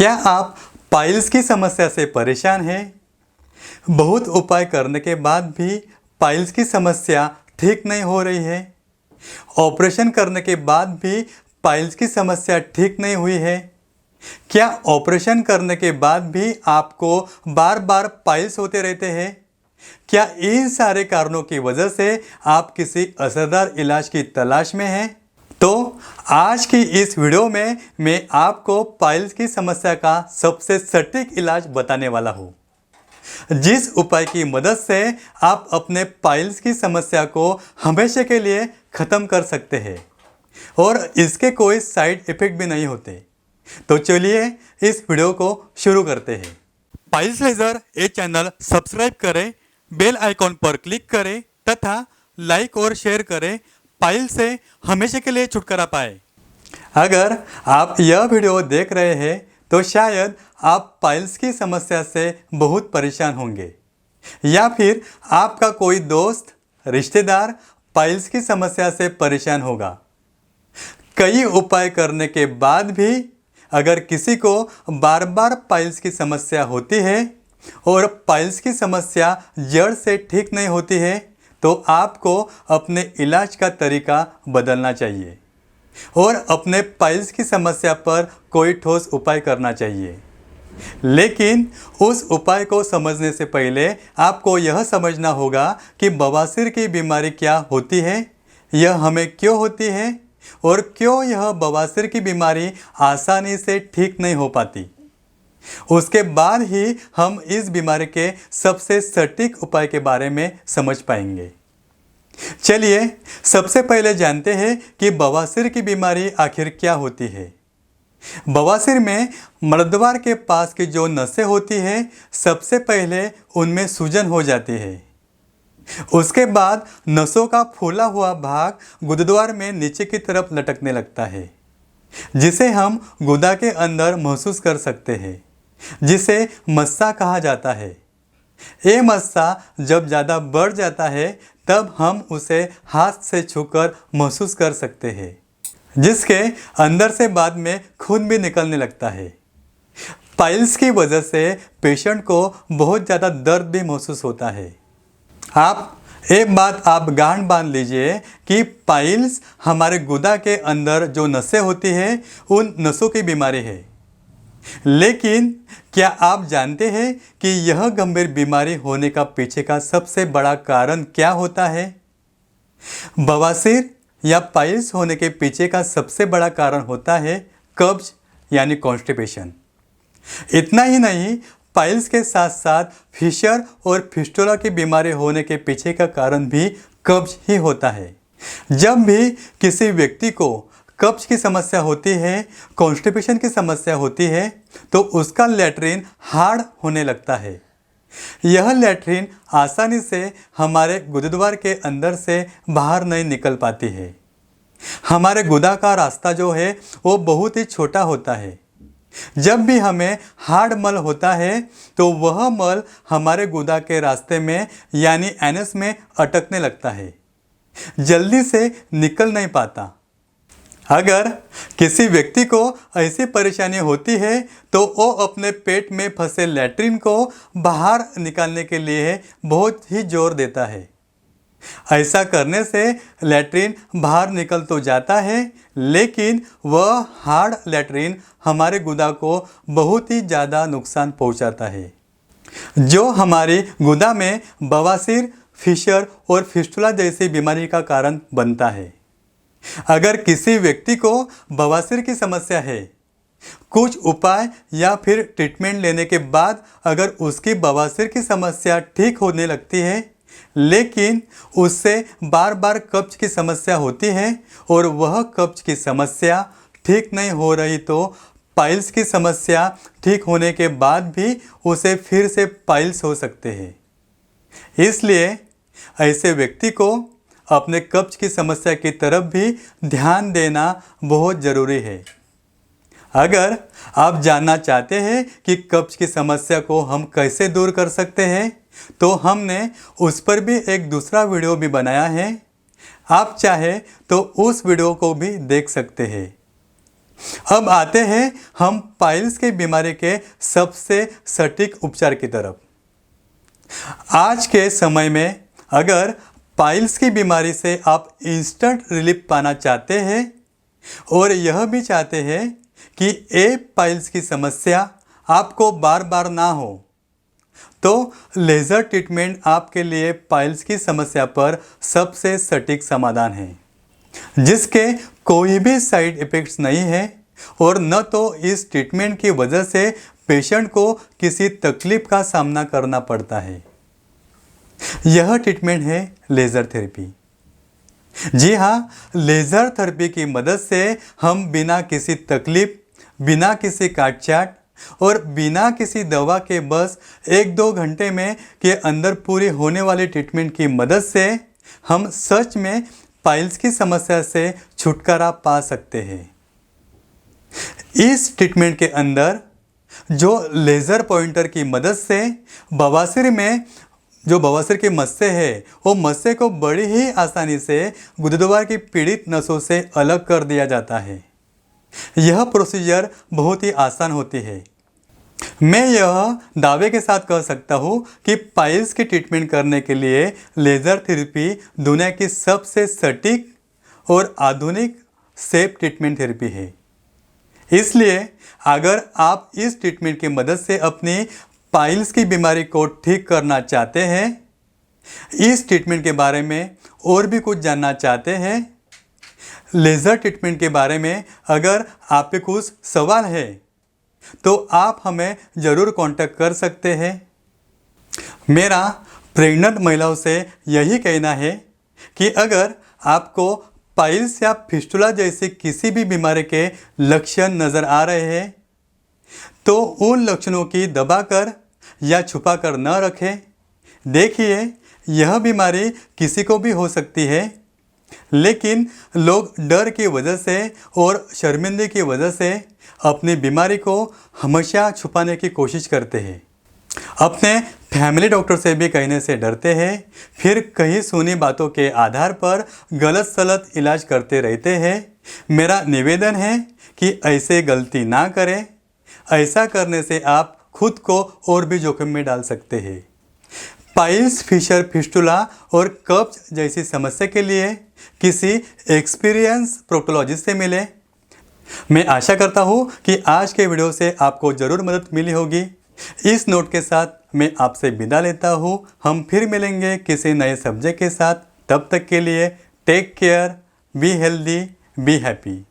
क्या आप पाइल्स की समस्या से परेशान हैं? बहुत उपाय करने के बाद भी पाइल्स की समस्या ठीक नहीं हो रही है। ऑपरेशन करने के बाद भी पाइल्स की समस्या ठीक नहीं हुई है। क्या ऑपरेशन करने के बाद भी आपको बार बार पाइल्स होते रहते हैं? क्या इन सारे कारणों की वजह से आप किसी असरदार इलाज की तलाश में हैं? तो आज की इस वीडियो में मैं आपको पाइल्स की समस्या का सबसे सटीक इलाज बताने वाला हूँ, जिस उपाय की मदद से आप अपने पाइल्स की समस्या को हमेशा के लिए ख़त्म कर सकते हैं और इसके कोई साइड इफ़ेक्ट भी नहीं होते। तो चलिए इस वीडियो को शुरू करते हैं। पाइल्स लेज़र ये चैनल सब्सक्राइब करें, बेल आइकॉन पर क्लिक करें तथा लाइक और शेयर करें, पाइल्स से हमेशा के लिए छुटकारा पाए। अगर आप यह वीडियो देख रहे हैं तो शायद आप पाइल्स की समस्या से बहुत परेशान होंगे या फिर आपका कोई दोस्त रिश्तेदार पाइल्स की समस्या से परेशान होगा। कई उपाय करने के बाद भी अगर किसी को बार बार पाइल्स की समस्या होती है और पाइल्स की समस्या जड़ से ठीक नहीं होती है तो आपको अपने इलाज का तरीका बदलना चाहिए और अपने पाइल्स की समस्या पर कोई ठोस उपाय करना चाहिए। लेकिन उस उपाय को समझने से पहले आपको यह समझना होगा कि बवासीर की बीमारी क्या होती है, यह हमें क्यों होती है और क्यों यह बवासीर की बीमारी आसानी से ठीक नहीं हो पाती। उसके बाद ही हम इस बीमारी के सबसे सटीक उपाय के बारे में समझ पाएंगे। चलिए सबसे पहले जानते हैं कि बवासीर की बीमारी आखिर क्या होती है। बवासीर में मलद्वार के पास की जो नसें होती हैं, सबसे पहले उनमें सूजन हो जाती है। उसके बाद नसों का फूला हुआ भाग गुदद्वार में नीचे की तरफ लटकने लगता है, जिसे हम गुदा के अंदर महसूस कर सकते हैं, जिसे मस्सा कहा जाता है। ये मस्सा जब ज़्यादा बढ़ जाता है तब हम उसे हाथ से छूकर महसूस कर सकते हैं, जिसके अंदर से बाद में खून भी निकलने लगता है। पाइल्स की वजह से पेशेंट को बहुत ज़्यादा दर्द भी महसूस होता है। एक बात आप गांठ बांध लीजिए कि पाइल्स हमारे गुदा के अंदर जो नसें होती हैं उन नसों की बीमारी है। लेकिन क्या आप जानते हैं कि यह गंभीर बीमारी होने का पीछे का सबसे बड़ा कारण क्या होता है? बवासीर या पाइल्स होने के पीछे का सबसे बड़ा कारण होता है कब्ज यानी कॉन्स्टिपेशन। इतना ही नहीं, पाइल्स के साथ साथ फिशर और फिस्टुला की बीमारी होने के पीछे का कारण भी कब्ज ही होता है। जब भी किसी व्यक्ति को कब्ज की समस्या होती है, कॉन्स्टिपेशन की समस्या होती है, तो उसका लैट्रिन हार्ड होने लगता है। यह लैट्रिन आसानी से हमारे गुदद्वार के अंदर से बाहर नहीं निकल पाती है। हमारे गुदा का रास्ता जो है वो बहुत ही छोटा होता है। जब भी हमें हार्ड मल होता है तो वह मल हमारे गुदा के रास्ते में यानी एनस में अटकने लगता है, जल्दी से निकल नहीं पाता। अगर किसी व्यक्ति को ऐसी परेशानी होती है तो वो अपने पेट में फंसे लैट्रिन को बाहर निकालने के लिए बहुत ही जोर देता है। ऐसा करने से लैट्रिन बाहर निकल तो जाता है, लेकिन वह हार्ड लैट्रिन हमारे गुदा को बहुत ही ज़्यादा नुकसान पहुंचाता है, जो हमारी गुदा में बवासीर, फिशर और फिस्टुला जैसी बीमारी का कारण बनता है। अगर किसी व्यक्ति को बवासीर की समस्या है, कुछ उपाय या फिर ट्रीटमेंट लेने के बाद अगर उसकी बवासीर की समस्या ठीक होने लगती है, लेकिन उससे बार बार कब्ज की समस्या होती है और वह कब्ज की समस्या ठीक नहीं हो रही, तो पाइल्स की समस्या ठीक होने के बाद भी उसे फिर से पाइल्स हो सकते हैं। इसलिए ऐसे व्यक्ति को अपने कब्ज की समस्या की तरफ भी ध्यान देना बहुत ज़रूरी है। अगर आप जानना चाहते हैं कि कब्ज की समस्या को हम कैसे दूर कर सकते हैं, तो हमने उस पर भी एक दूसरा वीडियो भी बनाया है। आप चाहे तो उस वीडियो को भी देख सकते हैं। अब आते हैं हम पाइल्स की बीमारी के सबसे सटीक उपचार की तरफ। आज के समय में अगर पाइल्स की बीमारी से आप इंस्टेंट रिलीफ पाना चाहते हैं और यह भी चाहते हैं कि ये पाइल्स की समस्या आपको बार बार ना हो, तो लेज़र ट्रीटमेंट आपके लिए पाइल्स की समस्या पर सबसे सटीक समाधान है, जिसके कोई भी साइड इफ़ेक्ट्स नहीं है और न तो इस ट्रीटमेंट की वजह से पेशेंट को किसी तकलीफ का सामना करना पड़ता है। यह ट्रीटमेंट है लेज़र थेरेपी। जी हाँ, लेज़र थेरेपी की मदद से हम बिना किसी तकलीफ, बिना किसी काटछाट और बिना किसी दवा के बस 1-2 घंटे में के अंदर पूरी होने वाली ट्रीटमेंट की मदद से हम सच में पाइल्स की समस्या से छुटकारा पा सकते हैं। इस ट्रीटमेंट के अंदर जो लेज़र पॉइंटर की मदद से बवासीर में जो बवासीर की मस्से है वो मस्से को बड़ी ही आसानी से गुदद्वार की पीड़ित नसों से अलग कर दिया जाता है। यह प्रोसीजर बहुत ही आसान होती है। मैं यह दावे के साथ कह सकता हूँ कि पाइल्स की ट्रीटमेंट करने के लिए लेज़र थेरेपी दुनिया की सबसे सटीक और आधुनिक सेफ ट्रीटमेंट थेरेपी है। इसलिए अगर आप इस ट्रीटमेंट की मदद से अपनी पाइल्स की बीमारी को ठीक करना चाहते हैं, इस ट्रीटमेंट के बारे में और भी कुछ जानना चाहते हैं, लेज़र ट्रीटमेंट के बारे में अगर आपके कुछ सवाल है तो आप हमें ज़रूर कांटेक्ट कर सकते हैं। मेरा प्रेग्नेंट महिलाओं से यही कहना है कि अगर आपको पाइल्स या फिस्टुला जैसी किसी भी बीमारी के लक्षण नज़र आ रहे हैं तो उन लक्षणों की दबाकर या छुपाकर न रखें। देखिए, यह बीमारी किसी को भी हो सकती है, लेकिन लोग डर की वजह से और शर्मिंदगी की वजह से अपनी बीमारी को हमेशा छुपाने की कोशिश करते हैं। अपने फैमिली डॉक्टर से भी कहने से डरते हैं, फिर कई सुनी बातों के आधार पर गलत सलत इलाज करते रहते हैं। मेरा निवेदन है कि ऐसे गलती ना करें। ऐसा करने से आप खुद को और भी जोखिम में डाल सकते हैं। पाइल्स, फिशर, फिस्टुला और कब्ज जैसी समस्या के लिए किसी एक्सपीरियंस प्रोक्टोलॉजिस्ट से मिलें। मैं आशा करता हूँ कि आज के वीडियो से आपको ज़रूर मदद मिली होगी। इस नोट के साथ मैं आपसे विदा लेता हूँ। हम फिर मिलेंगे किसी नए सब्जेक्ट के साथ। तब तक के लिए take care, be healthy, be happy.